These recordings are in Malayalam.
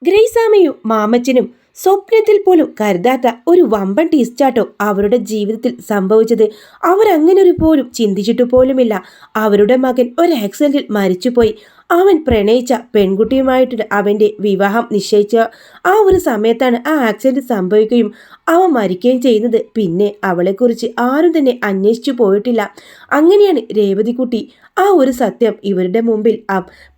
ഗ്രേസാമയും മാമച്ചനും സ്വപ്നത്തിൽ പോലും കരുതാത്ത ഒരു വമ്പൻ ടീസ്റ്റാട്ടോ അവരുടെ ജീവിതത്തിൽ സംഭവിച്ചത്. അവരങ്ങനെ ഒരു പോലും ചിന്തിച്ചിട്ട് പോലുമില്ല. അവരുടെ മകൻ ഒരു ആക്സിഡന്റിൽ മരിച്ചുപോയി. അവൻ പ്രണയിച്ച പെൺകുട്ടിയുമായിട്ട് അവൻ്റെ വിവാഹം നിശ്ചയിച്ച ആ ഒരു സമയത്താണ് ആ ആക്സിഡന്റ് സംഭവിക്കുകയും അവൻ മരിക്കുകയും ചെയ്യുന്നത്. പിന്നെ അവളെക്കുറിച്ച് ആരും തന്നെ അന്വേഷിച്ചു പോയിട്ടില്ല. അങ്ങനെയാണ് രേവതിക്കുട്ടി ആ ഒരു സത്യം ഇവരുടെ മുമ്പിൽ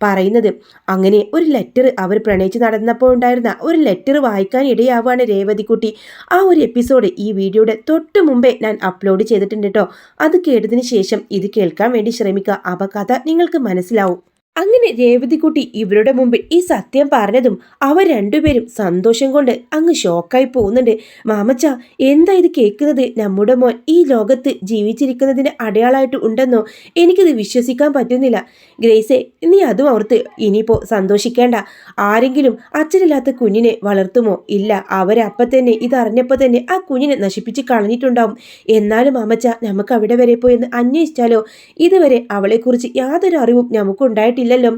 പറയുന്നത്. അങ്ങനെ ഒരു ലെറ്റർ അവർ പ്രണയിച്ച് നടന്നപ്പോൾ ഉണ്ടായിരുന്ന ഒരു ലെറ്റർ വായിക്കാൻ ഇടയാവുകയാണ് രേവതിക്കുട്ടി. ആ ഒരു എപ്പിസോഡ് ഈ വീഡിയോയുടെ തൊട്ട് മുമ്പേ ഞാൻ അപ്ലോഡ് ചെയ്തിട്ടുണ്ട് കേട്ടോ. അത് കേട്ടതിന് ശേഷം ഇത് കേൾക്കാൻ വേണ്ടി ശ്രമിക്കുക. അപ്പോൾ കഥ നിങ്ങൾക്ക് മനസ്സിലാവും. അങ്ങനെ രേവതിക്കുട്ടി ഇവരുടെ മുമ്പിൽ ഈ സത്യം പറഞ്ഞതും അവർ രണ്ടുപേരും സന്തോഷം കൊണ്ട് അങ്ങ് ഷോക്കായി പോകുന്നുണ്ട്. മാമച്ച, എന്താ ഇത് കേൾക്കുന്നത്? നമ്മുടെ മോൻ ഈ ലോകത്ത് ജീവിച്ചിരിക്കുന്നതിന് അടയാളമായിട്ട് ഉണ്ടെന്നോ? എനിക്കിത് വിശ്വസിക്കാൻ പറ്റുന്നില്ല. ഗ്രേസേ, നീ അതും ഓർത്ത് ഇനിയിപ്പോൾ സന്തോഷിക്കേണ്ട. ആരെങ്കിലും അച്ഛനില്ലാത്ത കുഞ്ഞിനെ വളർത്തുമോ? ഇല്ല. അവരപ്പം തന്നെ ഇതറിഞ്ഞപ്പോൾ തന്നെ ആ കുഞ്ഞിനെ നശിപ്പിച്ച് കളഞ്ഞിട്ടുണ്ടാവും. എന്നാലും മാമച്ച, നമുക്ക് അവിടെ വരെ പോയെന്ന് അന്വേഷിച്ചാലോ? ഇതുവരെ അവളെക്കുറിച്ച് യാതൊരു അറിവും നമുക്കുണ്ടായിട്ടില്ല ഇല്ലല്ലോ.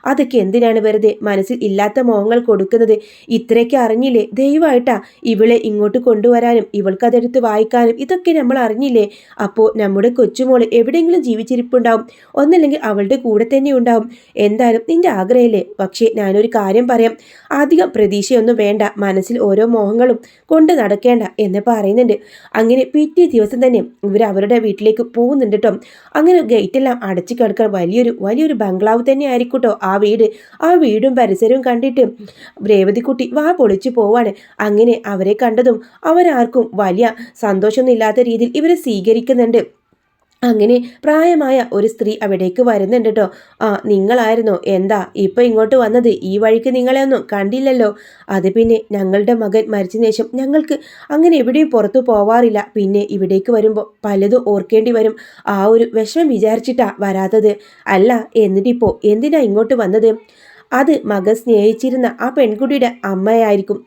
അതൊക്കെ എന്തിനാണ് വെറുതെ മനസ്സിൽ ഇല്ലാത്ത മോഹങ്ങൾ കൊടുക്കുന്നത്? ഇത്രയൊക്കെ അറിഞ്ഞില്ലേ? ദയവായിട്ടാ ഇവളെ ഇങ്ങോട്ട് കൊണ്ടുവരാനും ഇവൾക്കതെടുത്ത് വായിക്കാനും ഇതൊക്കെ നമ്മൾ അറിഞ്ഞില്ലേ? അപ്പോൾ നമ്മുടെ കൊച്ചുമോള് എവിടെയെങ്കിലും ജീവിച്ചിരിപ്പുണ്ടാവും, ഒന്നല്ലെങ്കിൽ അവളുടെ കൂടെ തന്നെ ഉണ്ടാവും. എന്തായാലും നിന്റെ ആഗ്രഹമല്ലേ. പക്ഷേ ഞാനൊരു കാര്യം പറയാം, അധികം പ്രതീക്ഷയൊന്നും വേണ്ട, മനസ്സിൽ ഓരോ മോഹങ്ങളും കൊണ്ട് നടക്കേണ്ട എന്ന് പറയുന്നുണ്ട്. അങ്ങനെ പിറ്റേ ദിവസം തന്നെ ഇവർ അവരുടെ വീട്ടിലേക്ക് പോകുന്നുണ്ട് കേട്ടോ. അങ്ങനെ ഗേറ്റെല്ലാം അടച്ചു കിടക്കാൻ വലിയൊരു ബംഗ്ലാവ് തന്നെ ആയിരിക്കട്ടോ ആ വീടും പരിസരവും കണ്ടിട്ട് രേവതിക്കുട്ടി വാ പൊളിച്ചു പോവാണ്. അങ്ങനെ അവരെ കണ്ടതും അവരാർക്കും വലിയ സന്തോഷമൊന്നും ഇല്ലാത്ത രീതിയിൽ ഇവരെ സ്വീകരിക്കുന്നുണ്ട്. അങ്ങനെ പ്രായമായ ഒരു സ്ത്രീ അവിടേക്ക് വരുന്നുണ്ട് കേട്ടോ. നിങ്ങളായിരുന്നോ? എന്താ ഇപ്പം ഇങ്ങോട്ട് വന്നത്? ഈ വഴിക്ക് നിങ്ങളെ ഒന്നും കണ്ടില്ലല്ലോ. അത് പിന്നെ ഞങ്ങളുടെ മകൻ മരിച്ച ശേഷം ഞങ്ങൾക്ക് അങ്ങനെ എവിടെയും പുറത്തു പോവാറില്ല. പിന്നെ ഇവിടേക്ക് വരുമ്പോൾ പലതും ഓർക്കേണ്ടി വരും. ആ ഒരു വിഷമം വിചാരിച്ചിട്ടാ വരാത്തത്. അല്ല, എന്നിട്ടിപ്പോൾ എന്തിനാ ഇങ്ങോട്ട് വന്നത്? അത് മകൻ സ്നേഹിച്ചിരുന്ന ആ പെൺകുട്ടിയുടെ അമ്മയായിരിക്കും.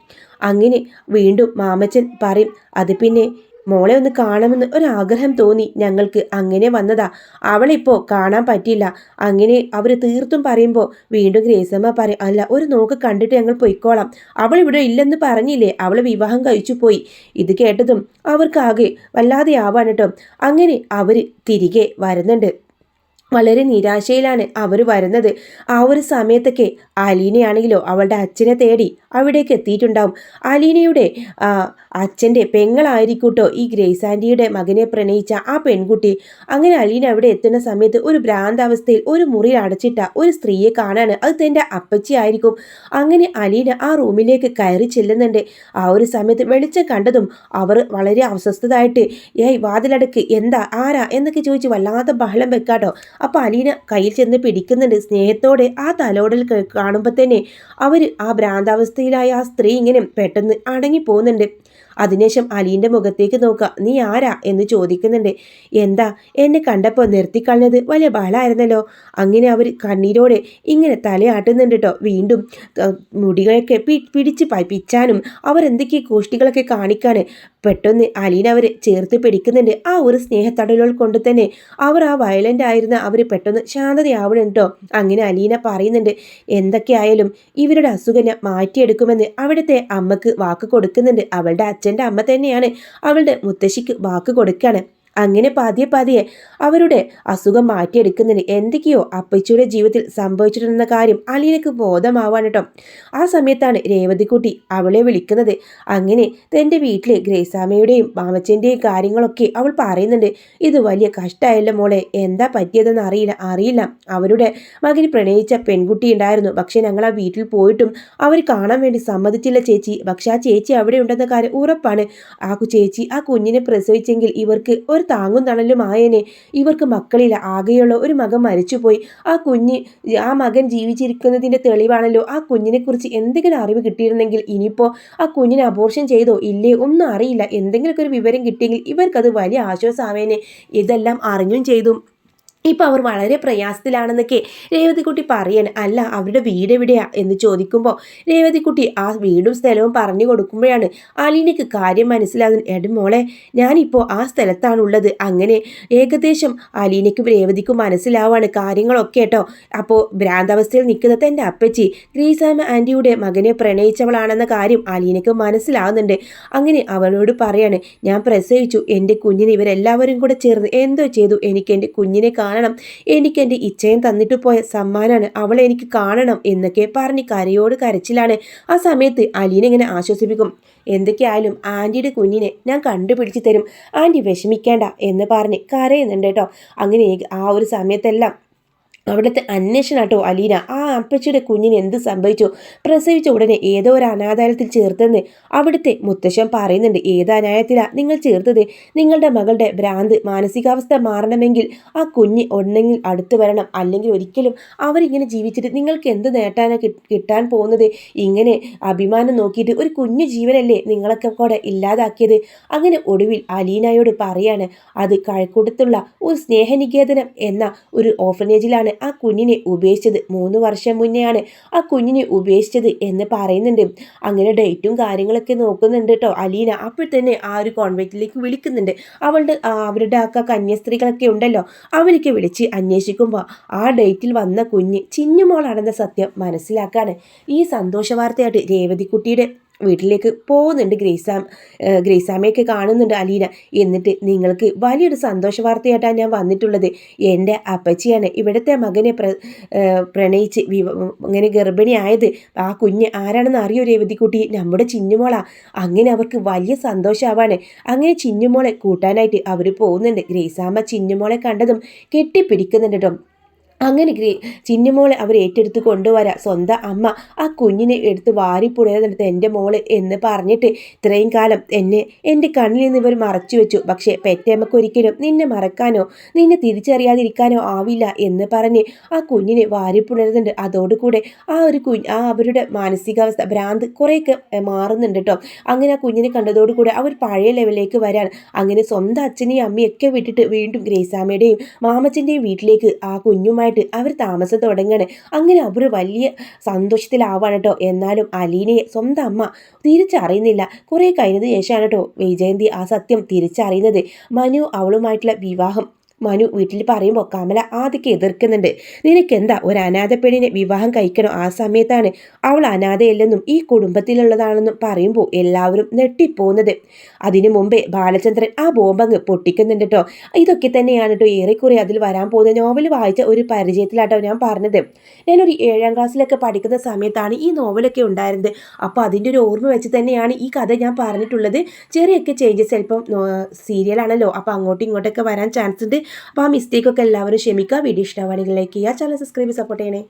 അങ്ങനെ വീണ്ടും മാമച്ചൻ പറയും. അത് പിന്നെ മോളെ ഒന്ന് കാണുമെന്ന് ഒരാഗ്രഹം തോന്നി ഞങ്ങൾക്ക്, അങ്ങനെ വന്നതാ. അവളിപ്പോൾ കാണാൻ പറ്റില്ല. അങ്ങനെ അവർ തീർത്തും പറയുമ്പോൾ വീണ്ടും ഗ്രേസമ്മ പറയും, അല്ല, ഒരു നോക്ക് കണ്ടിട്ട് ഞങ്ങൾ പൊയ്ക്കോളാം. അവൾ ഇവിടെ ഇല്ലെന്ന് പറഞ്ഞില്ലേ? അവൾ വിവാഹം കഴിച്ചു പോയി. ഇത് കേട്ടതും അവർക്കാകെ വല്ലാതെ ആവാണ് കേട്ടോ. അങ്ങനെ അവർ തിരികെ വരുന്നുണ്ട്. വളരെ നിരാശയിലാണ് അവർ വരുന്നത്. ആ ഒരു സമയത്തൊക്കെ അലീനയാണെങ്കിലോ അവളുടെ അച്ഛനെ തേടി അവിടേക്ക് എത്തിയിട്ടുണ്ടാവും. അലീനയുടെ അച്ഛൻ്റെ പെങ്ങളായിരിക്കൂട്ടോ ഈ ഗ്രേസ് ആൻറ്റിയുടെ മകനെ പ്രണയിച്ച ആ പെൺകുട്ടി. അങ്ങനെ അലീന അവിടെ എത്തുന്ന സമയത്ത് ഒരു ഭ്രാന്താവസ്ഥയിൽ ഒരു മുറിയിൽ അടച്ചിട്ട ഒരു സ്ത്രീയെ കാണാണ്. അത് തൻ്റെ അപ്പച്ചി ആയിരിക്കും. അങ്ങനെ അലീന ആ റൂമിലേക്ക് കയറി ചെല്ലുന്നുണ്ട്. ആ ഒരു സമയത്ത് വെളിച്ചം കണ്ടതും അവർ വളരെ അസ്വസ്ഥതായിട്ട്, വാതിലടക്ക്, എന്താ, ആരാ എന്നൊക്കെ ചോദിച്ച് വല്ലാതെ ബഹളം വെക്കാട്ടോ. അപ്പോൾ അലീന കയ്യിൽ ചെന്ന് പിടിക്കുന്നുണ്ട് സ്നേഹത്തോടെ. ആ തലോടൽ കാണുമ്പോൾ തന്നെ അവർ ആ ഭ്രാന്താവസ്ഥയിലായ ആ സ്ത്രീ ഇങ്ങനെ പെട്ടെന്ന് അടങ്ങി പോകുന്നുണ്ട്. അതിനുശേഷം അലീൻ്റെ മുഖത്തേക്ക് നോക്കുക. നീ ആരാ എന്ന് ചോദിക്കുന്നുണ്ട്. എന്താ, എന്നെ കണ്ടപ്പോൾ നിർത്തിക്കളഞ്ഞത് വലിയ ബഹളമായിരുന്നല്ലോ. അങ്ങനെ അവർ കണ്ണീരോടെ ഇങ്ങനെ തലയാട്ടുന്നുണ്ട് കേട്ടോ. വീണ്ടും മുടികളൊക്കെ പിടിച്ച് പിച്ചാനും അവരെന്തൊക്കെ കോഷ്ടികളൊക്കെ കാണിക്കാണ്. പെട്ടെന്ന് അലീന അവരെ ചേർത്ത് പിടിക്കുന്നുണ്ട്. ആ ഒരു സ്നേഹത്തടലുകൾ കൊണ്ട് തന്നെ അവർ ആ വയലൻ്റ് ആയിരുന്ന അവർ പെട്ടെന്ന് ശാന്തതയാവണം കേട്ടോ. അങ്ങനെ അലീന പറയുന്നുണ്ട്, എന്തൊക്കെയായാലും ഇവരുടെ അസുഖം മാറ്റിയെടുക്കുമെന്ന് അവിടുത്തെ അമ്മക്ക് വാക്ക് കൊടുക്കുന്നുണ്ട്. അവളുടെ അച്ഛൻ്റെ അമ്മ തന്നെയാണ് അവളുടെ മുത്തശ്ശിക്ക് വാക്ക് കൊടുക്കുകയാണ്. അങ്ങനെ പതിയെ അവരുടെ അസുഖം മാറ്റിയെടുക്കുന്നുണ്ട്. എന്തൊക്കെയോ അപ്പച്ചിയുടെ ജീവിതത്തിൽ സംഭവിച്ചിട്ടുണ്ടെന്ന കാര്യം അലീനക്ക് ബോധമാവാണ് കേട്ടോ. ആ സമയത്താണ് രേവതിക്കുട്ടി അവളെ വിളിക്കുന്നത്. അങ്ങനെ തൻ്റെ വീട്ടിൽ ഗ്രേസാമ്മയുടെയും മാമച്ചൻ്റെയും കാര്യങ്ങളൊക്കെ അവൾ പറയുന്നുണ്ട്. ഇത് വലിയ കഷ്ടമായല്ലോ മോളെ, എന്താ പറ്റിയതെന്ന് അറിയില്ല. അവരുടെ മകന് പ്രണയിച്ച പെൺകുട്ടി ഉണ്ടായിരുന്നു. പക്ഷെ ഞങ്ങൾ ആ വീട്ടിൽ പോയിട്ടും അവർ കാണാൻ വേണ്ടി സമ്മതിച്ചില്ല ചേച്ചി. പക്ഷെ ആ ചേച്ചി അവിടെ ഉണ്ടെന്ന കാര്യം ഉറപ്പാണ്. ആ ചേച്ചി ആ കുഞ്ഞിനെ പ്രസവിച്ചെങ്കിൽ ഇവർക്ക് ഒരു താങ്ങും തണലും ആയേനെ. ഇവർക്ക് മക്കളില്ല, ആകെയുള്ള ഒരു മകൻ മരിച്ചുപോയി. ആ മകൻ ജീവിച്ചിരിക്കുന്നതിൻ്റെ തെളിവാണല്ലോ. ആ കുഞ്ഞിനെ കുറിച്ച് എന്തെങ്കിലും അറിവ് കിട്ടിയിരുന്നെങ്കിൽ, ഇനിയിപ്പോൾ ആ കുഞ്ഞിനെ അബോർഷൻ ചെയ്തോ ഇല്ലേ ഒന്നും അറിയില്ല, എന്തെങ്കിലുമൊക്കെ ഒരു വിവരം കിട്ടിയെങ്കിൽ ഇവർക്കത് വലിയ ആശ്വാസമാവേനെ. ഇതെല്ലാം അറിഞ്ഞും ചെയ്തു ഇപ്പം അവർ വളരെ പ്രയാസത്തിലാണെന്നൊക്കെ രേവതിക്കുട്ടി പറയാണ്. അല്ല, അവരുടെ വീട് എവിടെയാ എന്ന് ചോദിക്കുമ്പോൾ രേവതിക്കുട്ടി ആ വീടും സ്ഥലവും പറഞ്ഞു കൊടുക്കുമ്പോഴാണ് അലീനയ്ക്ക് കാര്യം മനസ്സിലാകുന്നത്. എടി മോളെ, ഞാനിപ്പോൾ ആ സ്ഥലത്താണുള്ളത്. അങ്ങനെ ഏകദേശം അലീനയ്ക്കും രേവതിക്കും മനസ്സിലാവാണ് കാര്യങ്ങളൊക്കെ കേട്ടോ. അപ്പോൾ ഭ്രാന്താവസ്ഥയിൽ നിൽക്കുന്ന തൻ്റെ അപ്പച്ചി ഗ്രീസാമ്മ ആൻറ്റിയുടെ മകനെ പ്രണയിച്ചവളാണെന്ന കാര്യം അലീനയ്ക്ക് മനസ്സിലാകുന്നുണ്ട്. അങ്ങനെ അവളോട് പറയാണ്, ഞാൻ പ്രസവിച്ചു, എൻ്റെ കുഞ്ഞിന് ഇവരെല്ലാവരും കൂടെ ചേർന്ന് എന്തോ ചെയ്തു, എനിക്ക് എൻ്റെ കുഞ്ഞിനെ കാണണം, എനിക്ക് എൻ്റെ ഇച്ഛയും തന്നിട്ട് പോയ സമ്മാനാണ്, അവളെ എനിക്ക് കാണണം എന്നൊക്കെ പറഞ്ഞ് കരയോട് കരച്ചിലാണ്. ആ സമയത്ത് അലീന ഇങ്ങനെ ആശ്വസിപ്പിക്കും. എന്തൊക്കെയായാലും ആൻറ്റിയുടെ കുഞ്ഞിനെ ഞാൻ കണ്ടുപിടിച്ച് തരും, ആൻറ്റി വിഷമിക്കേണ്ട എന്ന് പറഞ്ഞ് കരയുന്നുണ്ട് കേട്ടോ. അങ്ങനെ ആ ഒരു സമയത്തെല്ലാം അവിടുത്തെ അന്വേഷണം കേട്ടോ അലീന. ആ അപ്പച്ചിയുടെ കുഞ്ഞിന് എന്ത് സംഭവിച്ചു, പ്രസവിച്ച ഉടനെ ഏതോ ഒരു അനാഥാലയത്തിൽ ചേർത്തെന്ന് അവിടുത്തെ മുത്തശ്ശൻ പറയുന്നുണ്ട്. ഏത് അനാഥത്തിലാണ് നിങ്ങൾ ചേർത്തത്? നിങ്ങളുടെ മകളുടെ ഭ്രാന്ത് മാനസികാവസ്ഥ മാറണമെങ്കിൽ ആ കുഞ്ഞ് ഒന്നെങ്കിൽ അടുത്ത് വരണം, അല്ലെങ്കിൽ ഒരിക്കലും അവരിങ്ങനെ ജീവിച്ചിട്ട് നിങ്ങൾക്ക് എന്ത് നേട്ടാനാണ് കിട്ടാൻ പോകുന്നത്? ഇങ്ങനെ അഭിമാനം നോക്കിയിട്ട് ഒരു കുഞ്ഞു ജീവനല്ലേ നിങ്ങളൊക്കെ കൂടെ ഇല്ലാതാക്കിയത്. അങ്ങനെ ഒടുവിൽ അലീനയോട് പറയാണ്, അത് കഴക്കൂട്ടത്തുള്ള ഒരു സ്നേഹനികേതനം എന്ന ഒരു ഓർഫനേജിലാണ് ആ കുഞ്ഞിനെ ഉപേക്ഷിച്ചത്. 3 വർഷം മുന്നെയാണ് ആ കുഞ്ഞിനെ ഉപേക്ഷിച്ചത് എന്ന് പറയുന്നുണ്ട്. അങ്ങനെ ഡേറ്റും കാര്യങ്ങളൊക്കെ നോക്കുന്നുണ്ട് കേട്ടോ അലീന. അപ്പോൾ തന്നെ ആ ഒരു കോൺവെന്റിലേക്ക് വിളിക്കുന്നുണ്ട്. അവരുടെ ആ കന്യാസ്ത്രീകളൊക്കെ ഉണ്ടല്ലോ, അവരൊക്കെ വിളിച്ച് അന്വേഷിക്കുമ്പോൾ ആ ഡേറ്റിൽ വന്ന കുഞ്ഞ് ചിന്നുമോളാണെന്ന സത്യം മനസ്സിലാക്കാണ്. ഈ സന്തോഷ വാർത്തയായിട്ട് രേവതിക്കുട്ടിയുടെ വീട്ടിലേക്ക് പോകുന്നുണ്ട് ഗ്രേസാമ്മയൊക്കെ കാണുന്നുണ്ട് അലീന. എന്നിട്ട് നിങ്ങൾക്ക് വലിയൊരു സന്തോഷ വാർത്തയായിട്ടാണ് ഞാൻ വന്നിട്ടുള്ളത്. എൻ്റെ അപ്പച്ചിയാണ് ഇവിടുത്തെ മകനെ പ്രണയിച്ച് ഇങ്ങനെ ഗർഭിണിയായത്. ആ കുഞ്ഞ് ആരാണെന്ന് അറിയോ രേവതിക്കുട്ടി? നമ്മുടെ ചിന്നുമോളാ. അങ്ങനെ അവർക്ക് വലിയ സന്തോഷമാവാണ്. അങ്ങനെ ചിന്നുമോളെ കൂട്ടാനായിട്ട് അവർ പോകുന്നുണ്ട്. ഗ്രേസാമ്മ ചിന്നുമോളെ കണ്ടതും കെട്ടിപ്പിടിക്കുന്നുണ്ട് കേട്ടോ. അങ്ങനെ ചിന്നുമോളെ അവർ ഏറ്റെടുത്ത് കൊണ്ടുവരാം. സ്വന്തം അമ്മ ആ കുഞ്ഞിനെ എടുത്ത് വാരിപ്പുഴയെടുത്ത് എൻ്റെ മോള് എന്ന് പറഞ്ഞിട്ട് ഇത്രയും കാലം എൻ്റെ കണ്ണിൽ നിന്ന് ഇവർ മറച്ചു വെച്ചു. പക്ഷേ പെറ്റമ്മക്ക് ഒരിക്കലും നിന്നെ മറക്കാനോ നിന്നെ തിരിച്ചറിയാതിരിക്കാനോ ആവില്ല എന്ന് പറഞ്ഞ് ആ കുഞ്ഞിനെ വാരിപ്പുണരുന്നുണ്ട്. അതോടുകൂടെ അവരുടെ മാനസികാവസ്ഥ ഭ്രാന്ത് കുറേയൊക്കെ മാറുന്നുണ്ട് കേട്ടോ. അങ്ങനെ ആ കുഞ്ഞിനെ കണ്ടതോടുകൂടെ അവർ പഴയ ലെവലിലേക്ക് വരാൻ. അങ്ങനെ സ്വന്തം അച്ഛനെയും അമ്മയൊക്കെ വിട്ടിട്ട് വീണ്ടും ഗ്രേസാമ്മയുടെയും മാമച്ചൻ്റെയും വീട്ടിലേക്ക് ആ കുഞ്ഞുമായിട്ട് അവർ താമസം തുടങ്ങാണ്. അങ്ങനെ അവർ വലിയ സന്തോഷത്തിലാവാണ് കേട്ടോ. എന്നാലും അലീനയെ സ്വന്തം അമ്മ തിരിച്ചറിയുന്നില്ല. കുറേ കഴിഞ്ഞതിന് ശേഷമാണ് കേട്ടോ വൈജയന്തി ആ സത്യം തിരിച്ചറിയുന്നത്. മനു അവളുമായിട്ടുള്ള വിവാഹം മനു വീട്ടിൽ പറയുമ്പോൾ കമല ആദ്യമൊക്കെ എതിർക്കുന്നുണ്ട്. നിനക്കെന്താ ഒരു അനാഥ പെണ്ണിനെ വിവാഹം കഴിക്കണോ? ആ സമയത്താണ് അവൾ അനാഥയല്ലെന്നും ഈ കുടുംബത്തിലുള്ളതാണെന്നും പറയുമ്പോൾ എല്ലാവരും നെട്ടിപ്പോകുന്നത്. അതിനു മുമ്പേ ബാലചന്ദ്രൻ ആ ബോംബങ്ങ് പൊട്ടിക്കുന്നുണ്ട് കേട്ടോ. ഇതൊക്കെ തന്നെയാണ് കേട്ടോ ഏറെക്കുറെ അതിൽ വരാൻ പോകുന്ന നോവൽ വായിച്ച ഒരു പരിചയത്തിലാട്ടോ ഞാൻ പറഞ്ഞത്. ഞാനൊരു 7ാം ക്ലാസ്സിലൊക്കെ പഠിക്കുന്ന സമയത്താണ് ഈ നോവലൊക്കെ ഉണ്ടായിരുന്നത്. അപ്പോൾ അതിൻ്റെ ഒരു ഓർമ്മ വെച്ച് തന്നെയാണ് ഈ കഥ ഞാൻ പറഞ്ഞിട്ടുള്ളത്. ചെറിയൊക്കെ ചേഞ്ചസ് ചിലപ്പം സീരിയലാണല്ലോ, അപ്പോൾ അങ്ങോട്ടും ഇങ്ങോട്ടൊക്കെ വരാൻ ചാൻസ് ഉണ്ട്. അപ്പോൾ ആ മിസ്റ്റേക്കൊക്കെ എല്ലാവരും ക്ഷമിക്കുക. വീഡിയോ ഇഷ്ടമാണെങ്കിൽ ലൈക്ക് ചെയ്യുക, ചാനൽ സബ്സ്ക്രൈബ് സപ്പോർട്ട് ചെയ്യണേ.